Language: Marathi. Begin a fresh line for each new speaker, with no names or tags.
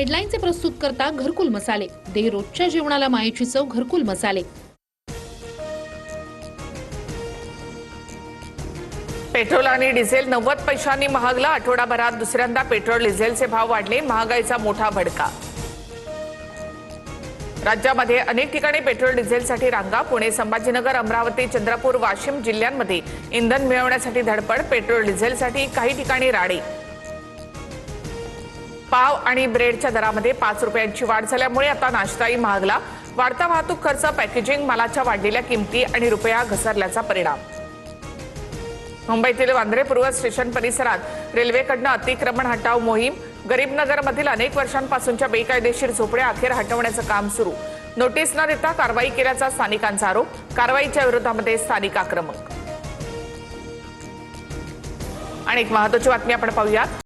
हेडलाईनचे प्रस्तुत करता घरकुल मसाले, दे रोजच्या जेवणाला मायेची चव घरकुल मसाले।
पेट्रोल आणि डिझेल 90 पैशांनी महागला। आठवडाभरात दुसऱ्यांदा पेट्रोल डिझेलचे भाव वाढले। महागाईचा मोठा भडका। राज्यामध्ये अनेक ठिकाणी पेट्रोल डिझेलसाठी रांगा। पुणे, संभाजीनगर, अमरावती, चंद्रपूर, वाशिम जिल्ह्यांमध्ये इंधन मिळवण्यासाठी धडपड। पेट्रोल डिझेलसाठी काही ठिकाणी राडे। पाव आणि ब्रेडच्या दरामध्ये 5 रुपयांची वाढ झाल्यामुळे आता नाश्ताही महागला। वाढता वाहतूक खर्च, पॅकेजिंग, मालाच्या वाढलेल्या किमती आणि रुपया घसरल्याचा परिणाम। मुंबईतील वांद्रे पूर्व स्टेशन परिसरात रेल्वेकडून अतिक्रमण हटाव मोहीम। गरीबनगरमधील अनेक वर्षांपासूनच्या बेकायदेशीर झोपड्या अखेर हटवण्याचं काम सुरू। नोटीस न देता कारवाई केल्याचा स्थानिकांचा आरोप। कारवाईच्या विरोधामध्ये स्थानिक आक्रमक। आणि एक महत्त्वाची बातमी आपण पाहूयात।